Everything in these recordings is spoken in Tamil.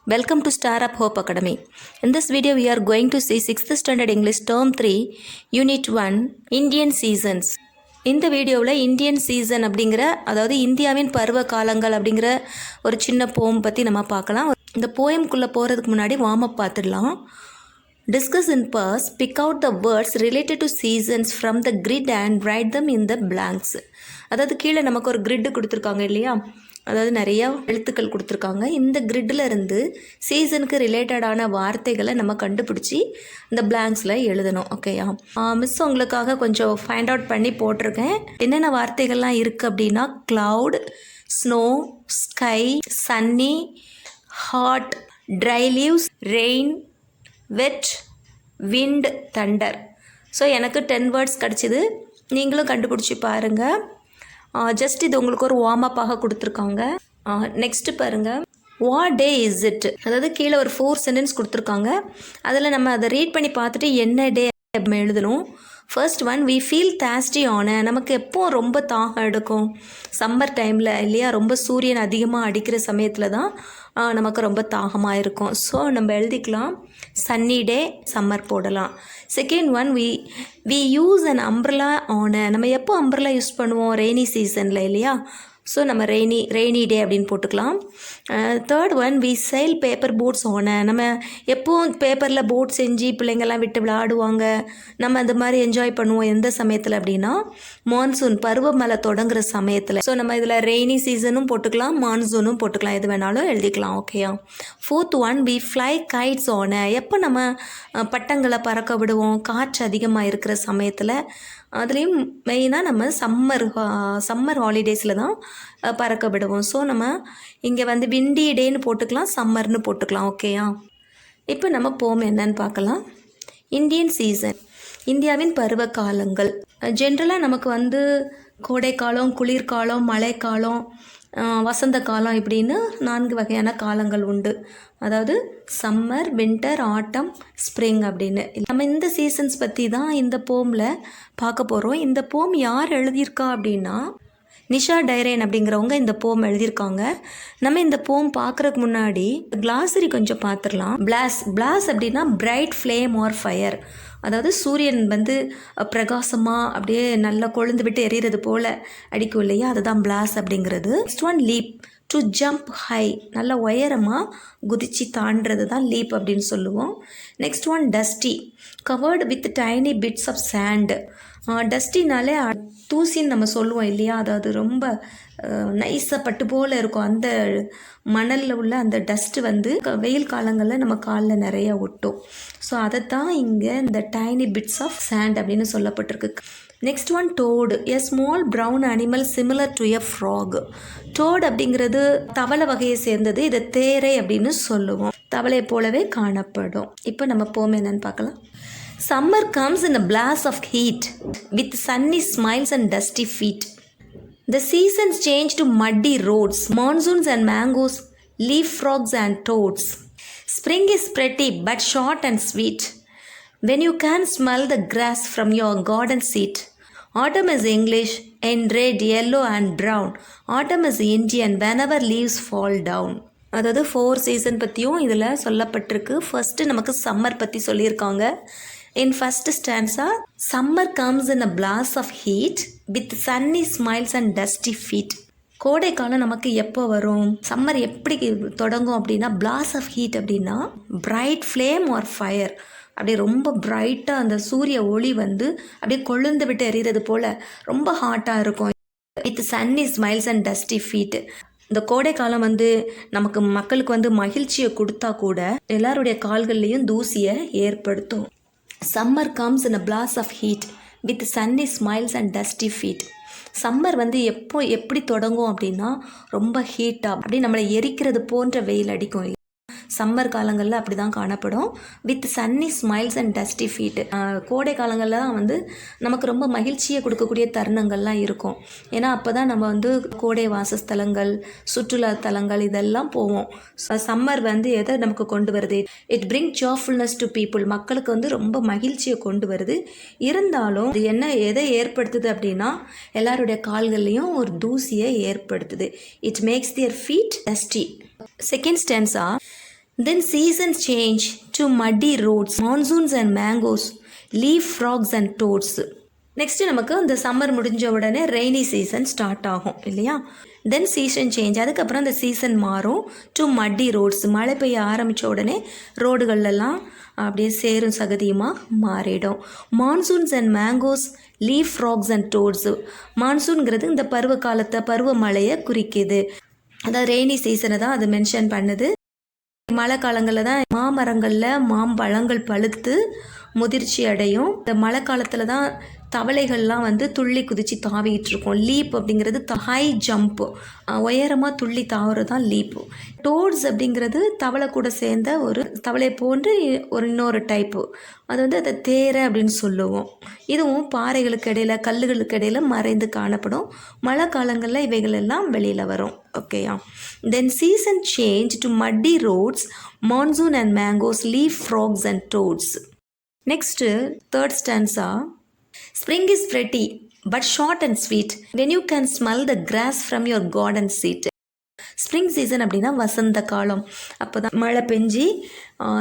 Welcome to Star Up Hope Academy. In this video, we are going to see 6th Standard English Term 3, Unit 1, Indian Seasons. இந்த வீடியோவில் இந்தியன் சீசன் அப்படிங்கிற அதாவது இந்தியாவின் பருவ காலங்கள் அப்படிங்கிற ஒரு சின்ன போம் பற்றி நம்ம பார்க்கலாம். இந்த போயம்குள்ளே போகிறதுக்கு முன்னாடி வார்ம் அப் பார்த்துடலாம். Discuss in pairs, pick out the words related to seasons from the grid and write them in the blanks. அதாவது கீழே நமக்கு ஒரு கிரிட்டு கொடுத்துருக்காங்க இல்லையா, அதாவது நிறையா எழுத்துக்கள் கொடுத்துருக்காங்க. இந்த கிரிட்டில் இருந்து சீசனுக்கு ரிலேட்டடான வார்த்தைகளை நம்ம கண்டுபிடிச்சி இந்த பிளாங்க்ஸில் எழுதணும். ஓகேயா, மிஸ் உங்களுக்காக கொஞ்சம் ஃபைண்ட் அவுட் பண்ணி போட்டிருக்கேன். என்னென்ன வார்த்தைகள்லாம் இருக்குது அப்படின்னா cloud, snow, sky, sunny, hot, dry leaves, rain, wet, wind, thunder. So எனக்கு 10 வேர்ட்ஸ் கிடச்சிது. நீங்களும் கண்டுபிடிச்சி பாருங்கள். ஜஸ்ட் இது உங்களுக்கு ஒரு வார்ம் அப்பாக கொடுத்துருக்காங்க. நெக்ஸ்ட்டு பாருங்கள், வாட் டே இஸ் இட். அதாவது கீழே ஒரு 4 சென்டென்ஸ் கொடுத்துருக்காங்க. அதில் நம்ம அதை ரீட் பண்ணி பார்த்துட்டு என்ன டே நம்ம எழுதணும். First one, we feel thirsty on. நமக்கு எப்போ ரொம்ப தாகம் எடுக்கும்? சம்மர் டைமில் இல்லையா, ரொம்ப சூரியன் அதிகமாக அடிக்கிற சமயத்தில் தான் நமக்கு ரொம்ப தாகமாக இருக்கும். ஸோ நம்ம எழுதிக்கலாம் சன்னி டே, சம்மர் போடலாம். Second one, we use an umbrella on. நம்ம எப்போ அம்ப்ரலா யூஸ் பண்ணுவோம்? ரெய்னி சீசனில் இல்லையா. ஸோ நம்ம ரெய்னி டே அப்படின்னு போட்டுக்கலாம். Third one, we sail paper boats on. நம்ம எப்போவும் பேப்பரில் போட் செஞ்சு பிள்ளைங்கள்லாம் விட்டு விளையாடுவாங்க. நம்ம அந்த மாதிரி என்ஜாய் பண்ணுவோம் எந்த சமயத்தில் அப்படின்னா மான்சூன், பருவமழை தொடங்குற சமயத்தில். ஸோ நம்ம இதில் ரெய்னி சீசனும் போட்டுக்கலாம், மான்சூனும் போட்டுக்கலாம், எது வேணாலும் எழுதிக்கலாம். ஓகேயா. Fourth one, we fly kites on. எப்போ நம்ம பட்டங்களை பறக்க விடுவோம்? காற்று அதிகமாக இருக்கிற சமயத்தில். அதுலேயும் மெயினாக நம்ம சம்மர் ஹாலிடேஸில் தான் பறக்க விடுவோம். ஸோ நம்ம இங்கே வந்து விண்டி டேன்னு போட்டுக்கலாம், சம்மர்னு போட்டுக்கலாம். ஓகேயா. இப்போ நம்ம போம் என்னன்னு பார்க்கலாம். இந்தியன் சீசன், இந்தியாவின் பருவ காலங்கள். ஜென்ரலாக நமக்கு வந்து கோடைக்காலம், குளிர்காலம், மழைக்காலம், வசந்த காலம் இப்படின்னு 4 வகையான காலங்கள் உண்டு. அதாவது சம்மர், வின்டர், ஆட்டம், ஸ்ப்ரிங் அப்படின்னு. நம்ம இந்த சீசன்ஸ் பற்றி தான் இந்த போமில் பார்க்க போகிறோம். இந்த போம் யார் எழுதியிருக்கா அப்படின்னா நிஷா டைரேன் அப்படிங்கிறவங்க இந்த போம் எழுதியிருக்காங்க. நம்ம இந்த போம் பார்க்குறதுக்கு முன்னாடி கிளாஸரி கொஞ்சம் பார்த்துடலாம். பிளாஸ் அப்படின்னா பிரைட் ஃப்ளேம் ஆர் ஃபயர். அதாவது சூரியன் வந்து பிரகாசமாக அப்படியே நல்லா கொழுந்து விட்டு எரிகிறது போல் அடிக்கும் இல்லையா, அதுதான் பிளாஸ் அப்படிங்கிறது. Next one, leap, to jump high. நல்லா உயரமாக குதிச்சு தாண்டுறது தான் லீப் அப்படின்னு சொல்லுவோம். Next one, dusty, covered with tiny bits of sand. டஸ்டினாலே தூசின்னு நம்ம சொல்லுவோம் இல்லையா, அதாவது ரொம்ப நைஸாக பட்டு போல் இருக்கும். அந்த மணலில் உள்ள அந்த டஸ்ட்டு வந்து வெயில் காலங்களில் நம்ம காலில் நிறைய ஒட்டும். ஸோ அதைத்தான் இங்கே இந்த டைனி பிட்ஸ் ஆஃப் சாண்ட் அப்படின்னு சொல்லப்பட்டிருக்கு. Next one, toad, a small brown animal similar to a frog. Toad அப்படிங்கிறது தவளை வகையை சேர்ந்தது. இதை தேரை அப்படின்னு சொல்லுவோம். தவளையை போலவே காணப்படும். இப்போ நம்ம போம் என்னன்னு பார்க்கலாம். Summer comes in a blast of heat with sunny smiles and dusty feet. The seasons change to muddy roads, monsoons and mangoes, leaf frogs and toads. Spring is pretty but short and sweet, when you can smell the grass from your garden seat. Autumn is English in red, yellow and brown. Autumn is Indian whenever leaves fall down. அதாவது 4 சீசன் பற்றியும் இதில் சொல்லப்பட்டிருக்கு. ஃபர்ஸ்ட்டு நமக்கு சம்மர் பற்றி சொல்லியிருக்காங்க. In first stanza, summer comes in a blaze of heat with sunny smiles and dusty feet. கோடைக்காலம் நமக்கு எப்போ வரும்? சம்மர் எப்படி தொடங்கும் அப்படின்னா பிளாஸ் ஆஃப் ஹீட் அப்படின்னா பிரைட் ஃப்ளேம் ஆர் ஃபயர். அப்படியே ரொம்ப பிரைட்டாக அந்த சூரிய ஒளி வந்து அப்படியே கொழுந்து விட்டு எறிகிறது போல் ரொம்ப ஹாட்டாக இருக்கும். With sunny smiles and dusty feet. இந்த கோடைக்காலம் வந்து மக்களுக்கு வந்து மகிழ்ச்சியை கொடுத்தா கூட எல்லாருடைய கால்கள்லேயும் தூசியை ஏற்படுத்தும். Summer comes in a blaze of heat with sunny smiles and dusty feet. Summer வந்து எப்படி தொடங்கும் அப்படின்னா ரொம்ப ஹீட்டாக அப்படி நம்மளை எரிக்கிறது போன்ற வெயில் அடிக்கும். சம்மர் காலங்களில் அப்படி தான் காணப்படும். With sunny smiles and dusty feet. கோடை காலங்களில் தான் வந்து நமக்கு ரொம்ப மகிழ்ச்சியை கொடுக்கக்கூடிய தருணங்கள்லாம் இருக்கும். ஏன்னா அப்போ தான் நம்ம வந்து கோடை வாசஸ்தலங்கள், சுற்றுலா தலங்கள் இதெல்லாம் போவோம். சம்மர் வந்து எதை நமக்கு கொண்டு வருது? It bring joyfulness to people. மக்களுக்கு வந்து ரொம்ப மகிழ்ச்சியை கொண்டு வருது. இருந்தாலும் இது எதை ஏற்படுத்துது அப்படின்னா எல்லாருடைய கால்கள்லையும் ஒரு தூசியை ஏற்படுத்துது. It makes their feet dusty. Second stanza, Then seasons change to muddy roads, monsoons and mangoes, leaf frogs and toads. Next நமக்கு இந்த சம்மர் முடிஞ்ச உடனே ரெய்னி சீசன் ஸ்டார்ட் ஆகும் இல்லையா. தென் சீசன் சேஞ்ச், அதுக்கப்புறம் அந்த சீசன் மாறும் டு மட்டி ரோட்ஸ். மழை பெய்ய ஆரம்பித்த உடனே ரோடுகள்லாம் அப்படியே சேரும் சகதியுமாக மாறிடும். Monsoons and mangoes, leaf frogs and toads. மான்சூன்கிறது இந்த பருவ காலத்தை பருவமழையை குறிக்குது. அதாவது ரெய்னி சீசனை தான் அது மென்ஷன் பண்ணுது. மழை காலங்களில் தான் மாமரங்களில் மாம்பழங்கள் பழுத்து முதிர்ச்சி அடையும். இந்த மழை காலத்தில் தான் தவளைகள்லாம் வந்து துள்ளி குதித்து தாவிக்கிட்டு இருக்கும். லீப் அப்படிங்கிறது ஹை ஜம்ப்பு, உயரமாக துள்ளி தாவுறது தான் லீப்பு. டோட்ஸ் அப்படிங்கிறது தவளை கூட சேர்ந்த ஒரு தவளை போன்று ஒரு இன்னொரு டைப்பு. அது வந்து அதை தேரை அப்படின்னு சொல்லுவோம். இதுவும் பாறைகளுக்கு இடையில கல்லுகளுக்கு இடையில மறைந்து காணப்படும். மழை காலங்களில் இவைகள் எல்லாம் வெளியில் வரும். ஓகேயா. Then season change to muddy roads, monsoon and mangoes, leaf frogs and toads. Next third stanza. Spring is pretty but short and sweet when you can smell the grass from your garden seat. Spring season அப்படின்னா வசந்த காலம். அப்போ தான் மழை பெஞ்சி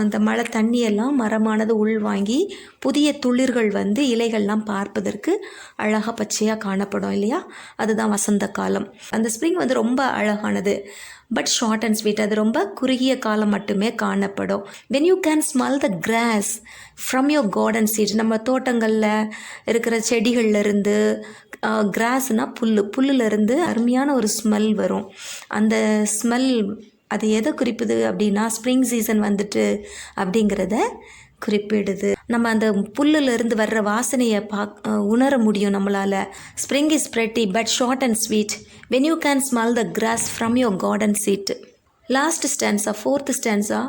அந்த மழை தண்ணியெல்லாம் மரமானது உள்வாங்கி புதிய துளிர்கள் வந்து இலைகள்லாம் பார்ப்பதற்கு அழகாக பச்சையாக காணப்படும் இல்லையா. அதுதான் வசந்த காலம். அந்த ஸ்ப்ரிங் வந்து ரொம்ப அழகானது. பட் ஷார்ட் அண்ட் ஸ்வீட், அது ரொம்ப குறுகிய காலம் மட்டுமே காணப்படும். When you can smell the grass from your garden seat. நம்ம தோட்டங்களில் இருக்கிற செடிகள்லேருந்து, கிராஸ்னால் புல்லுலேருந்து அருமையான ஒரு ஸ்மெல் வரும். அந்த ஸ்மெல் அது எதை குறிப்புது அப்படின்னா ஸ்ப்ரிங் சீசன் வந்துட்டு அப்படிங்கிறத குறிப்பிடுது. நம்ம அந்த புல்லுலேருந்து வர்ற வாசனையை உணர முடியும் நம்மளால். Spring is pretty but short and sweet when you can smell the grass from your garden seat. Last stanza, fourth stanza.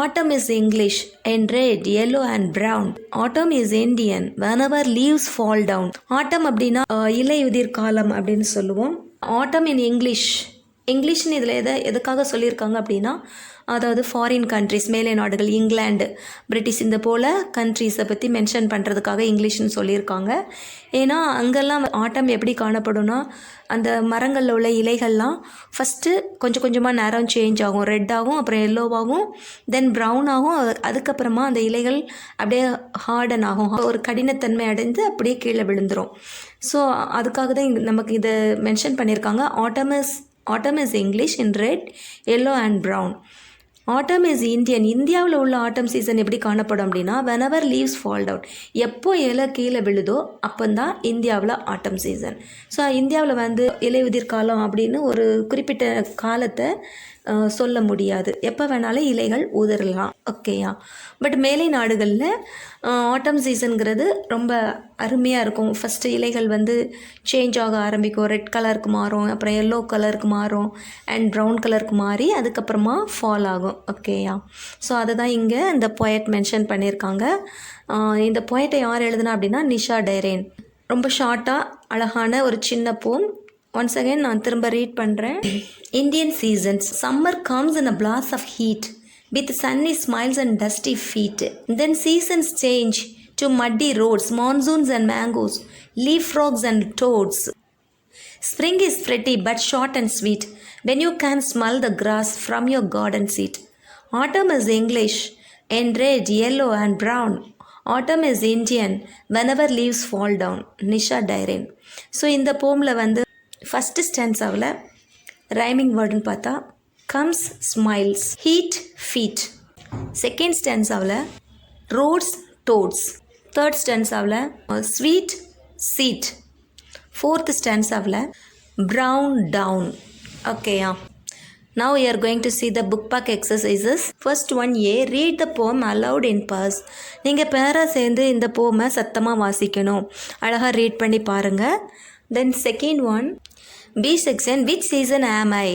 Autumn is English in red, yellow and brown. Autumn is Indian whenever leaves fall down. Autumn அப்படின்னா இலையுதிர் காலம் அப்படின்னு சொல்லுவோம். Autumn in English, இங்கிலீஷ்னு இதில் எதுக்காக சொல்லியிருக்காங்க அப்படின்னா, அதாவது ஃபாரின் கண்ட்ரிஸ், மேலை நாடுகள், இங்கிலாந்து, பிரிட்டிஷ் இந்த போல் கண்ட்ரீஸை பற்றி மென்ஷன் பண்ணுறதுக்காக இங்கிலீஷ்னு சொல்லியிருக்காங்க. ஏன்னா அங்கெல்லாம் ஆட்டம் எப்படி காணப்படும்னா, அந்த மரங்களில் உள்ள இலைகள்லாம் ஃபஸ்ட்டு கொஞ்சம் கொஞ்சமாக நிறம் சேஞ்ச் ஆகும். ரெட்டாகவும், அப்புறம் எல்லோவாகவும், தென் ப்ரௌனாகவும், அதுக்கப்புறமா அந்த இலைகள் அப்படியே ஹார்டன் ஆகும், ஒரு கடினத்தன்மை அடைந்து அப்படியே கீழே விழுந்துடும். ஸோ அதுக்காக தான் நமக்கு இதை மென்ஷன் பண்ணியிருக்காங்க. Autumn is English in red, yellow and brown. Autumn is Indian. இந்தியாவில் உள்ள ஆட்டம் சீசன் எப்படி காணப்படும் அப்படின்னா, whenever leaves fall down, எப்போ இலை கீழே விழுதோ அப்போந்தான் இந்தியாவில் ஆட்டம் சீசன். ஸோ இந்தியாவில் வந்து இலையுதிர் காலம் அப்படின்னு ஒரு குறிப்பிட்ட காலத்தை சொல்ல முடியாது. எப்போ வேணாலும் இலைகள் உதிரலாம். ஓகேயா. பட் மேலை நாடுகளில் ஆட்டம் சீசனுங்கிறது ரொம்ப அருமையாக இருக்கும். ஃபஸ்ட்டு இலைகள் வந்து சேஞ்ச் ஆக ஆரம்பிக்கும். ரெட் கலருக்கு மாறும், அப்புறம் எல்லோ கலருக்கு மாறும், அண்ட் ப்ரௌன் கலருக்கு மாறி அதுக்கப்புறமா ஃபால் ஆகும். ஓகேயா. ஸோ அதை தான் இங்கே இந்த போயட் மென்ஷன் பண்ணியிருக்காங்க. இந்த போயட்டை யார் எழுதுனா அப்படின்னா நிஷா டைரேன். ரொம்ப ஷார்ட்டாக அழகான ஒரு சின்ன போம். ஒன்ஸ் அகைன் நான் திரும்ப ரீட் பண்ணுறேன். Indian seasons. Summer comes in a blast of heat with sunny smiles and dusty feet. Then seasons change to muddy roads, monsoons and mangoes, leaf frogs and toads. Spring is pretty but short and sweet when you can smell the grass from your garden seat. Autumn is English in red, yellow and brown. Autumn is Indian whenever leaves fall down. Nisha டைரேன். ஸோ இந்த போமில் வந்து ஃபஸ்ட்டு ஸ்டான்ஸாவில் ரைமிங் வேர்டுன்னு பார்த்தா comes, smiles, heat, feet. Second ஸ்டான்ஸாவில் ரோட்ஸ், டோட்ஸ். தேர்ட் ஸ்டான்ஸாவில் ஸ்வீட், சீட். ஃபோர்த் ஸ்டான்ஸாவில் ப்ரௌன், டவுன். ஓகேயா. Now we are going to see the book pack exercises. First one A, read the poem aloud in pairs. நீங்கள் பேரா சேர்ந்து இந்த போமை சத்தமாக வாசிக்கணும். அழகாக ரீட் பண்ணி பாருங்கள். Then second one, B section, which season am I?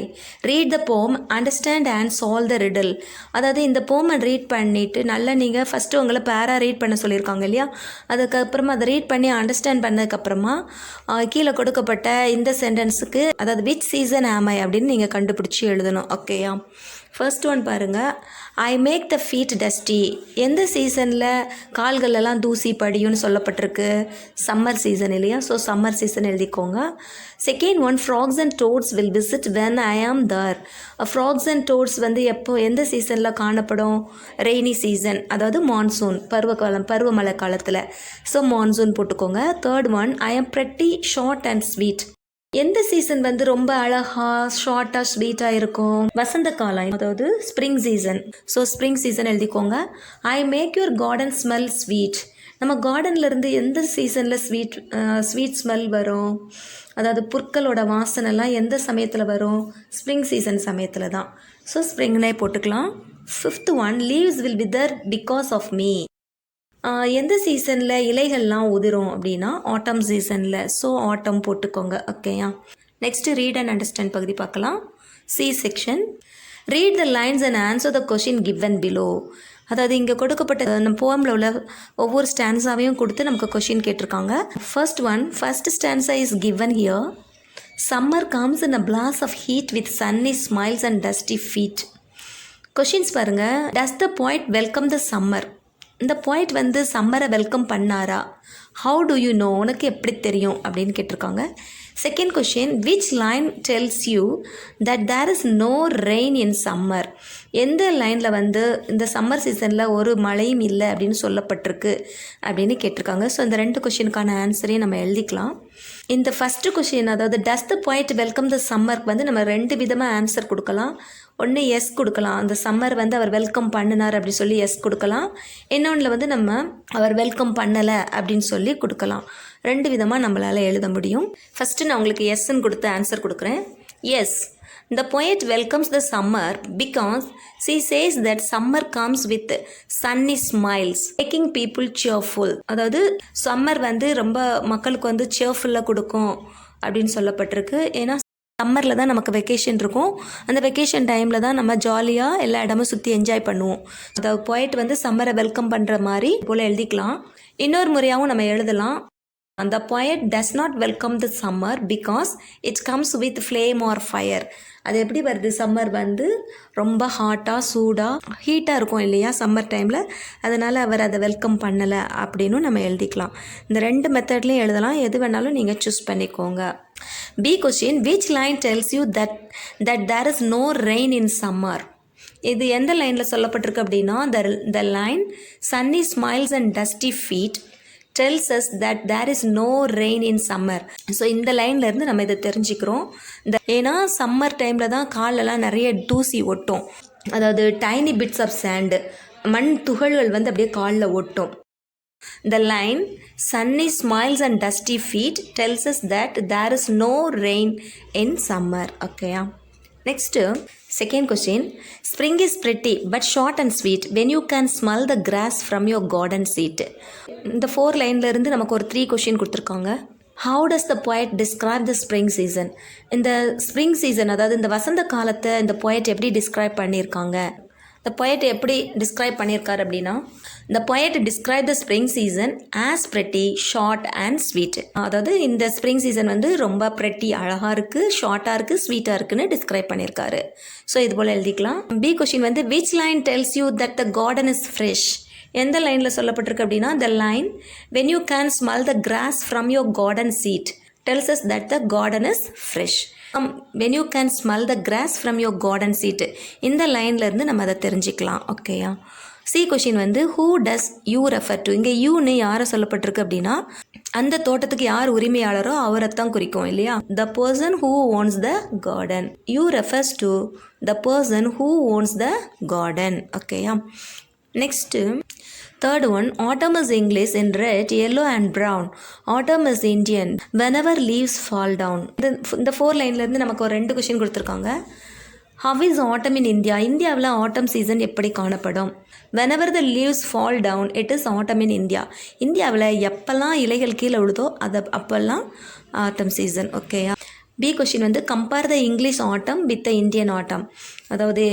Read the poem, understand and solve the riddle. அதாவது இந்த போமை ரீட் பண்ணிவிட்டு நல்லா நீங்கள் ஃபஸ்ட்டு உங்களை பேரா ரீட் பண்ண சொல்லியிருக்காங்க இல்லையா, அதுக்கப்புறமா அதை ரீட் பண்ணி அண்டர்ஸ்டாண்ட் பண்ணதுக்கப்புறமா கீழே கொடுக்கப்பட்ட இந்த சென்டென்ஸுக்கு, அதாவது விச் சீசன் am I அப்படின்னு நீங்கள் கண்டுபிடிச்சி எழுதணும். ஓகேயா. ஃபர்ஸ்ட் ஒன் பாருங்கள், I make the feet dusty. எந்த சீசனில் கால்களெல்லாம் தூசி படியும்னு சொல்லப்பட்டிருக்கு? சம்மர் சீசன் இல்லையா? ஸோ சம்மர் சீசன் எழுதிக்கோங்க. Second one, frogs and toads will visit when I am there. Frocks and toads வந்து எந்த சீசனில் காணப்படும்? ரெய்னி சீசன், அதாவது மான்சூன், பருவமழை காலத்தில். ஸோ மான்சூன் போட்டுக்கோங்க. Third one, I am pretty short and sweet. எந்த சீசன் வந்து ரொம்ப அழகாக ஷார்ட்டாக ஸ்வீட்டாக இருக்கும்? வசந்த காலம், அதாவது spring season. So spring season எழுதிக்கோங்க. I make your garden smell sweet. நம்ம கார்டன்லேருந்து எந்த சீசனில் ஸ்வீட் ஸ்மெல் வரும்? அதாவது புற்களோட வாசனைலாம் எந்த சமயத்தில் வரும்? ஸ்ப்ரிங் சீசன் சமயத்தில் தான். ஸோ ஸ்ப்ரிங்னே போட்டுக்கலாம். Fifth one, leaves will wither because of me. எந்த சீசனில் இலைகள்லாம் உதிரும் அப்படின்னா ஆட்டம் சீசனில். ஸோ ஆட்டம் போட்டுக்கோங்க. ஓகேயா? நெக்ஸ்ட்டு ரீட் அண்ட் அண்டர்ஸ்டாண்ட் பகுதி பார்க்கலாம். C section. Read the lines and answer the question given below. அதாவது இங்கே கொடுக்கப்பட்ட நம்ம போயமில் உள்ள ஒவ்வொரு ஸ்டான்ஸாவையும் கொடுத்து நமக்கு கொஷின் கேட்டிருக்காங்க. First one, first stanza is given here. Summer comes in a blaze of heat with sunny smiles and dusty feet. Questions பாருங்கள். Does the point welcome the summer. இந்த பாயிண்ட் வந்து சம்மரை வெல்கம் பண்ணாரா? ஹவு டு யூ நோ, உனக்கு எப்படி தெரியும் அப்படின்னு கேட்டிருக்காங்க. Second question, which line tells you that there is no rain in summer. எந்த லைனில் வந்து இந்த சம்மர் சீசனில் ஒரு மழையும் இல்லை அப்படின்னு சொல்லப்பட்டிருக்கு அப்படின்னு கேட்டிருக்காங்க. ஸோ இந்த ரெண்டு கொஷினுக்கான ஆன்சரையும் நம்ம எழுதிக்கலாம். இந்த ஃபஸ்ட்டு கொஷின், அதாவது டஸ் த பாயிண்ட் வெல்கம் த சம்மருக்கு வந்து நம்ம ரெண்டு விதமாக ஆன்சர் கொடுக்கலாம். ஒன்று எஸ் கொடுக்கலாம், அந்த சம்மர் வந்து அவர் வெல்கம் பண்ணினார் அப்படி சொல்லி எஸ் கொடுக்கலாம். இன்னொன்றில் வந்து நம்ம அவர் வெல்கம் பண்ணலை அப்படின்னு சொல்லி கொடுக்கலாம். ரெண்டு விதமாக நம்மளால் எழுத முடியும். ஃபஸ்ட்டு நான் உங்களுக்கு எஸ்ன்னு கொடுத்து ஆன்சர் கொடுக்குறேன். Yes, the poet welcomes the summer because she says that summer comes with sunny smiles, making people cheerful. அதாவது சம்மர் வந்து ரொம்ப மக்களுக்கு வந்து cheerful கொடுக்கும் அப்படின்னு சொல்லப்பட்டிருக்கு. ஏன்னா சம்மரில் தான் நமக்கு வெக்கேஷன் இருக்கும். அந்த வெக்கேஷன் டைமில் தான் நம்ம ஜாலியாக எல்லா இடமும் சுற்றி என்ஜாய் பண்ணுவோம். அதாவது போய்ட் வந்து சம்மரை வெல்கம் பண்ணுற மாதிரி போல் எழுதிக்கலாம். இன்னொரு முறையாகவும் நம்ம எழுதலாம். அந்த poet does not welcome the summer because it comes with flame or fire. அது எப்படி வருது? சம்மர் வந்து ரொம்ப ஹாட்டாக சூடாக ஹீட்டாக இருக்கும் இல்லையா சம்மர் டைமில், அதனால் அவர் அதை வெல்கம் பண்ணலை அப்படின்னு நம்ம எழுதிக்கலாம். இந்த ரெண்டு மெத்தட்லேயும் எழுதலாம், எது வேணாலும் நீங்கள் சூஸ் பண்ணிக்கோங்க. B question, which line tells you that there is no rain in summer. இது எந்த லைனில் சொல்லப்பட்டிருக்கு அப்படின்னா, the line sunny smiles and dusty feet tells us that there is no rain in summer. So இந்த லைன்லேருந்து நம்ம இதை தெரிஞ்சுக்கிறோம். ஏன்னா சம்மர் டைமில் தான் காலெல்லாம் நிறைய தூசி ஒட்டும், அதாவது டைனி பிட்ஸ் ஆஃப் சாண்டு, மண் துகள்கள் வந்து அப்படியே காலில் ஒட்டும். The line sunny smiles and dusty feet tells us that there is no rain in summer. Okay. Next, second question. Spring is pretty but short and sweet when you can smell the grass from your garden seat. இந்த 4 லைன்ல இருந்து நமக்கு ஒரு 3 கொஸ்டின் கொடுத்துருக்காங்க. How does the poet describe the spring season? இந்த ஸ்ப்ரிங் சீசன், அதாவது இந்த வசந்த காலத்தை இந்த poet எப்படி டிஸ்கிரைப் பண்ணியிருக்காங்க? இந்த poet எப்படி டிஸ்கிரைப் பண்ணியிருக்காரு அப்படின்னா, the poet described the spring season as pretty, short and sweet. அதாவது இந்த ஸ்ப்ரிங் சீசன் வந்து ரொம்ப pretty, அழகாக இருக்குது, ஷார்ட்டாக இருக்குது, ஸ்வீட்டாக இருக்குன்னு டிஸ்கிரைப் பண்ணியிருக்காரு. ஸோ இது போல் எழுதிக்கலாம். பி கொஷின் வந்து, which line tells you that the garden is fresh? எந்த லைனில் சொல்லப்பட்டிருக்கு அப்படின்னா, the line when you can smell the grass from your garden seat tells us that the garden is fresh. when you can smell the grass from your garden seat, இந்த லைன்லேருந்து நம்ம அதை தெரிஞ்சுக்கலாம். ஓகேயா? சி கொஷின் வந்து, who does you refer to. இங்கே யூன்னு யாரை சொல்லப்பட்டிருக்கு அப்படின்னா, அந்த தோட்டத்துக்கு யார் உரிமையாளரோ அவரை தான் குறிக்கும் இல்லையா? The person who owns the garden. You refers to the person who owns the garden. ஓகேயா? Next third one, autumn is English in red, yellow and brown. Autumn is Indian whenever leaves fall down. இந்த 4 லைன்லேருந்து நமக்கு ஒரு 2 கொஷின் கொடுத்துருக்காங்க. How is autumn in India? இந்தியாவில் ஆட்டம் சீசன் எப்படி காணப்படும்? Whenever the leaves fall down, it is autumn in India. இந்தியாவில் எப்போல்லாம் இலைகள் கீழே விழுதோ அப்போல்லாம் ஆட்டம் சீசன். ஓகேயா? பி கொஷின் வந்து, compare the English autumn with the Indian autumn. அதாவது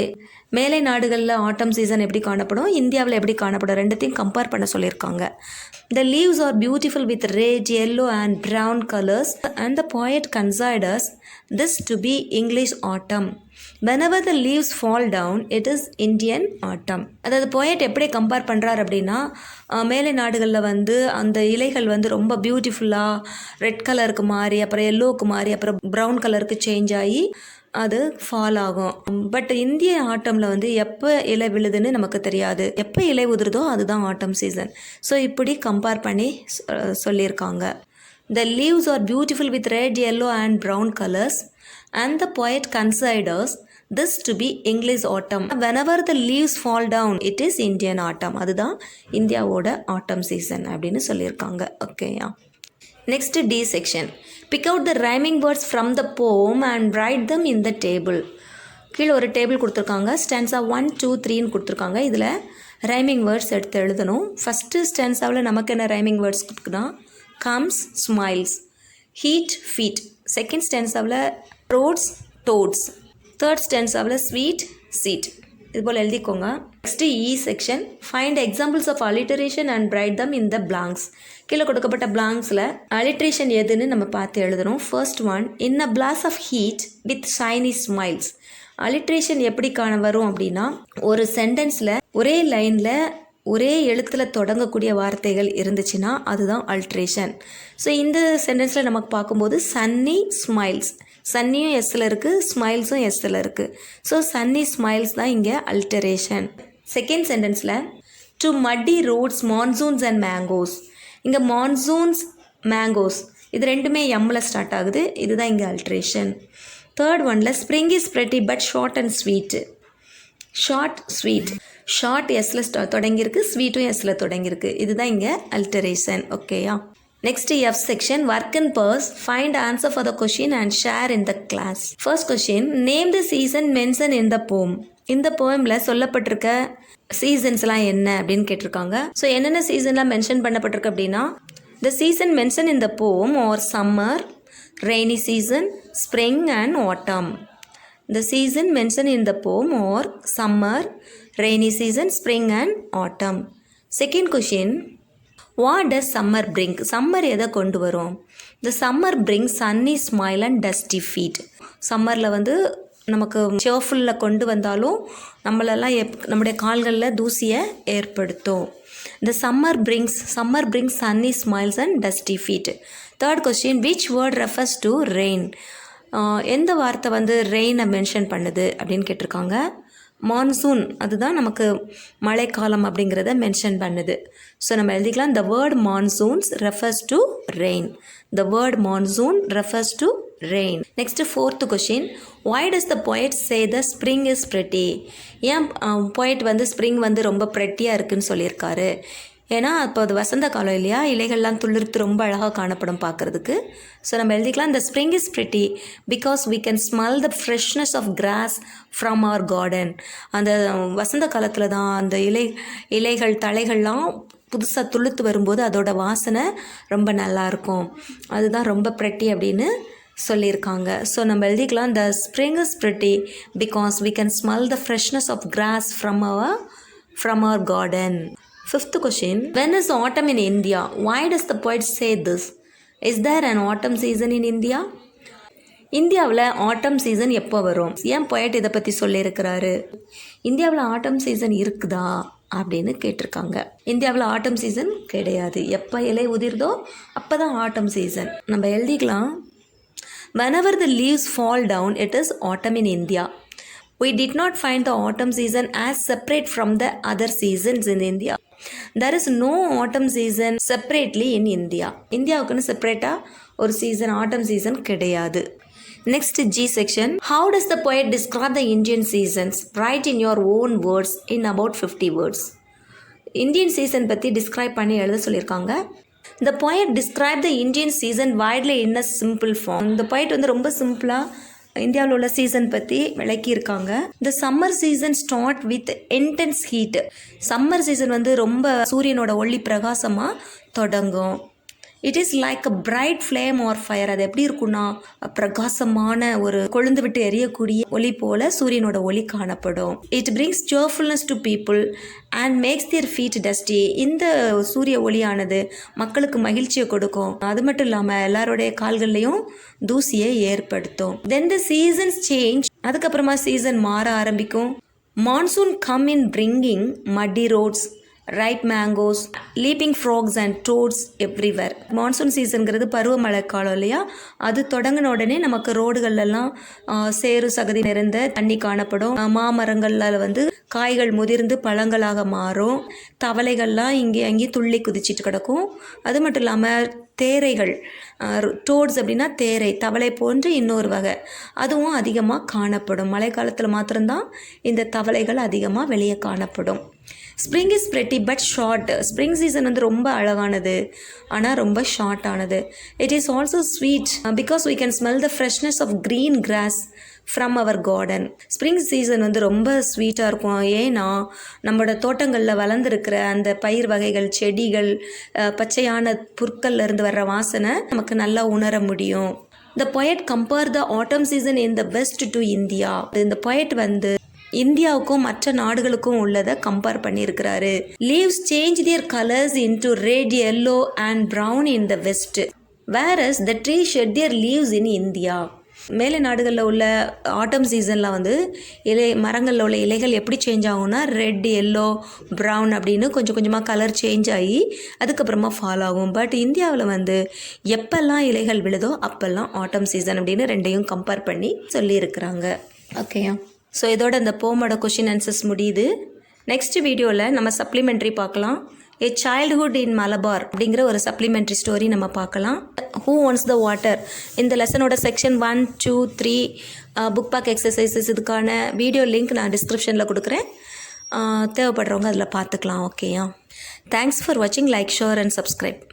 மேலை நாடுகளில் ஆட்டம் சீசன் எப்படி காணப்படும், இந்தியாவில் எப்படி காணப்படும், ரெண்டுத்தையும் கம்பேர் பண்ண சொல்லியிருக்காங்க. The leaves are beautiful with red, yellow and brown colours and the poet considers this to be English autumn. whenever the leaves fall down it is Indian autumn. அதாவது poet எப்படி கம்பேர் பண்ணுறார் அப்படின்னா மேலை நாடுகளில் வந்து அந்த இலைகள் வந்து ரொம்ப பியூட்டிஃபுல்லாக ரெட் கலருக்கு மாறி அப்புறம் எல்லோவுக்கு மாறி அப்புறம் ப்ரௌன் கலருக்கு சேஞ்ச் ஆகி அது ஃபால் ஆகும். பட் இந்திய ஆட்டமில் வந்து எப்போ இலை விழுதுன்னு நமக்கு தெரியாது. எப்போ இலை உதிருதோ அதுதான் ஆட்டம் சீசன். ஸோ இப்படி கம்பேர் பண்ணி சொல்லியிருக்காங்க. The leaves are beautiful with red, yellow and brown colors and the poet considers this to be English autumn. Whenever the leaves fall down it is Indian autumn. அதுதான் இந்தியாவோட ஆட்டம் சீசன் அப்படின்னு சொல்லியிருக்காங்க. ஓகேயா. Next D section. Pick out the rhyming words from the poem and write them in the table. கீழே ஒரு டேபிள் கொடுத்துருக்காங்க. ஸ்டான்ஸா 1, 2, 3ன்னு கொடுத்துருக்காங்க. இதில் ரைமிங் வேர்ட்ஸ் எடுத்து எழுதணும். ஃபஸ்ட்டு ஸ்டான்ஸாவில் நமக்கு என்ன ரைமிங் வேர்ட்ஸ் கொடுக்குன்னா comes, smiles. Heat, feet. Second stanzaவில் roads, toads. Third stanzaவில் sweet, seat. இது போல் எழுதிக்கோங்க. Next E section. Find examples of alliteration and write them in the blanks. கீழே கொடுக்கப்பட்ட பிளாங்க்ஸில் அலிட்ரேஷன் எதுன்னு நம்ம பார்த்து எழுதணும். First one, in a blaze of heat with shiny smiles. Alliteration எப்படி வரும் அப்படின்னா ஒரு சென்டென்ஸில் ஒரே லைனில் ஒரே எழுத்தில் தொடங்கக்கூடிய வார்த்தைகள் இருந்துச்சுன்னா அதுதான் அல்ட்ரேஷன். ஸோ இந்த சென்டென்ஸில் நமக்கு பார்க்கும்போது சன்னி ஸ்மைல்ஸ். சன்னியும் எஸ்ஸில் இருக்குது, ஸ்மைல்ஸும் எஸ்ஸில் இருக்குது. ஸோ சன்னி ஸ்மைல்ஸ் தான் இங்கே அல்டரேஷன். செகண்ட் சென்டென்ஸில் to muddy roads monsoons and mangoes. இங்கே மான்சூன்ஸ் மேங்கோஸ் இது ரெண்டுமே எம்மில் ஸ்டார்ட் ஆகுது. இதுதான் இங்கே அல்ட்ரேஷன். தேர்ட் ஒனில் spring is pretty but short and sweet. Short sweet. Short எஸ்ஸில் தொடங்கியிருக்கு, ஸ்வீட்டும் எஸ்ஸில் தொடங்கியிருக்கு. இதுதான் இங்கே அல்டரேஷன். ஓகேயா. Next F section. Work in pairs. Find answer for the question and share in the class. First question, name the season mention in the போம். இந்த போயமில் சொல்லப்பட்டிருக்க சீசன்ஸ்லாம் என்ன அப்படின்னு கேட்டிருக்காங்க. ஸோ என்னென்ன சீசன்லாம் மென்ஷன் பண்ணப்பட்டிருக்கு அப்படின்னா த season mention in the poem are summer, rainy season, spring and autumn. The season mentioned in the poem are summer, rainy season, spring and autumn. Second question, what does summer bring? Summer எதை கொண்டு வரும்? The summer brings sunny smile and dusty feet. சம்மரில் வந்து நமக்கு சேர்ஃபுல்லில் கொண்டு வந்தாலும் நம்மளெல்லாம் நம்முடைய கால்களில் தூசியை ஏற்படுத்தும். The summer brings sunny smiles and dusty feet. Third question, which word refers to rain? எந்த வார்த்தை வந்து ரெயினை மென்ஷன் பண்ணுது அப்படின்னு கேட்டிருக்காங்க. மான்சூன் அதுதான் நமக்கு மழைக்காலம் அப்படிங்கிறத மென்ஷன் பண்ணுது. ஸோ நம்ம எழுதிக்கலாம் the word monsoons refers to rain. The word monsoon refers to rain. Next fourth question, why does the poet say the spring is pretty? ஏன் poet வந்து ஸ்ப்ரிங் வந்து ரொம்ப ப்ரெட்டியாக இருக்குன்னு சொல்லியிருக்காரு? ஏன்னா இப்போ அது வசந்த காலம் இல்லையா, இலைகள்லாம் துளிர்த்து ரொம்ப அழகாக காணப்படும் பார்க்குறதுக்கு. ஸோ நம்ம எழுதிக்கலாம் the spring is pretty because we can smell the freshness of grass from our garden. அந்த வசந்த காலத்தில் தான் அந்த இலைகள் தழைகள்லாம் புதுசாக துளுத்து வரும்போது அதோட வாசனை ரொம்ப நல்லாயிருக்கும். அதுதான் ரொம்ப ப்ரெட்டி அப்படின்னு சொல்லியிருக்காங்க. ஸோ நம்ம எழுதிக்கலாம் the spring is pretty because we can smell the freshness of grass from our garden. Fifth question, when is autumn in India? Why does the poet say this? Is there an autumn season in India? இந்தியாவில் ஆட்டம் சீசன் எப்போ வரும்? ஏன் poet இதை பற்றி சொல்லியிருக்கிறாரு? இந்தியாவில் ஆட்டம் சீசன் இருக்குதா அப்படின்னு கேட்டிருக்காங்க. இந்தியாவில் ஆட்டம் சீசன் கிடையாது. எப்போ இலை உதிர்தோ அப்போ தான் ஆட்டம் சீசன். நம்ம எழுதிக்கலாம் whenever the leaves fall down it is autumn in India. We did not find the autumn season as separate from the other seasons in India. There is no autumn season separately in India. இந்தியாவுக்குன்னு செப்பரேட்டாக ஒரு சீசன் ஆட்டம் சீசன் கிடையாது. Next G section. How does the poet describe the Indian seasons? Write in your own words in about 50 words. Indian season பற்றி டிஸ்கிரைப் பண்ணி எழுத சொல்லியிருக்காங்க. The poet described the Indian season widely in a simple form. இந்த poet வந்து ரொம்ப சிம்பிளாக இந்தியாவில் உள்ள சீசன் பற்றி விளக்கியிருக்காங்க. இந்த summer season start with intense heat. Summer season வந்து ரொம்ப சூரியனோட ஒளி பிரகாசமாக தொடங்கும். It is like a bright flame or fire. அது எப்படி இருக்குன்னா பிரகாசமான ஒரு கொழுந்து விட்டு எரியக்கூடிய ஒளி போல சூரியனோட ஒளி காணப்படும். It brings cheerfulness to people and makes their feet dusty. இந்த சூரிய ஒளியானது மக்களுக்கு மகிழ்ச்சியை கொடுக்கும். அது மட்டும் இல்லாமல் எல்லாருடைய கால்கள்லையும் தூசியை ஏற்படுத்தும். தென் த சீசன்ஸ் சேஞ்ச் அதுக்கப்புறமா சீசன் மாற ஆரம்பிக்கும். Monsoon come in bringing muddy roads, ripe mangoes, leaping frogs and toads everywhere. Monsoon சீசனுங்கிறது பருவமழை காலம் இல்லையா, அது தொடங்கின உடனே நமக்கு ரோடுகள்லாம் சேறு சகதி நிறைந்த தண்ணி காணப்படும். மாமரங்களில் வந்து காய்கள் முதிர்ந்து பழங்களாக மாறும். தவளைகள்லாம் இங்கே அங்கேயும் துள்ளி குதிச்சிட்டு கிடக்கும். அது மட்டும் இல்லாமல் தேரைகள், டோட்ஸ் அப்படின்னா தேரை, தவளை போன்று இன்னொரு வகை, அதுவும் அதிகமாக காணப்படும். மழை காலத்தில் மாத்திரம்தான் இந்த தவளைகள் அதிகமாக வெளியே காணப்படும். Spring is pretty but short. Spring season வந்து ரொம்ப அழகானது, ஆனால் ரொம்ப ஷார்ட் ஆனது. It is also sweet because we can smell the freshness of green grass from our garden. Spring season வந்து ரொம்ப ஸ்வீட்டாக இருக்கும். ஏன்னா நம்மளோட தோட்டங்களில் வளர்ந்துருக்கிற அந்த பயிர் வகைகள், செடிகள், பச்சையான புற்கள்ல இருந்து வர்ற வாசனை நமக்கு நல்லா உணர முடியும். The poet compared the autumn season in the west to India. இந்த poet வந்து இந்தியாவுக்கும் மற்ற நாடுகளுக்கும் உள்ளதை கம்பேர் பண்ணியிருக்கிறாரு. Leaves change their colours into red, yellow and brown in the west, whereas the tree shed their leaves in India. மேலே நாடுகளில் உள்ள ஆட்டம் சீசனில் வந்து மரங்களில் உள்ள இலைகள் எப்படி சேஞ்ச் ஆகும்னா ரெட், எல்லோ, ப்ரௌன் அப்படின்னு கொஞ்சம் கொஞ்சமாக கலர் சேஞ்ச் ஆகி அதுக்கப்புறமா ஃபால் ஆகும். பட் இந்தியாவில் வந்து எப்பெல்லாம் இலைகள் விழுதோ அப்போல்லாம் ஆட்டம் சீசன் அப்படின்னு ரெண்டையும் கம்பேர் பண்ணி சொல்லியிருக்கிறாங்க. ஓகேயா? ஸோ இதோட இந்த போமோட கொஷின் ஆன்சர்ஸ் முடியுது. நெக்ஸ்ட் வீடியோவில் நம்ம சப்ளிமெண்ட்ரி பார்க்கலாம். ஏ சைல்டுஹுட் இன் மலபார் அப்படிங்கிற ஒரு சப்ளிமெண்ட்ரி ஸ்டோரி நம்ம பார்க்கலாம். ஹூ வாண்ட்ஸ் த வாட்டர், இந்த லெசனோட செக்ஷன் 1, 2, 3 புக் பேக் எக்ஸசைசஸ், இதுக்கான வீடியோ லிங்க் நான் டிஸ்கிரிப்ஷனில் கொடுக்குறேன். தேவைப்படுறவங்க அதில் பார்த்துக்கலாம். ஓகேயா? தேங்க்ஸ் ஃபார் வாட்சிங். Like, share and subscribe.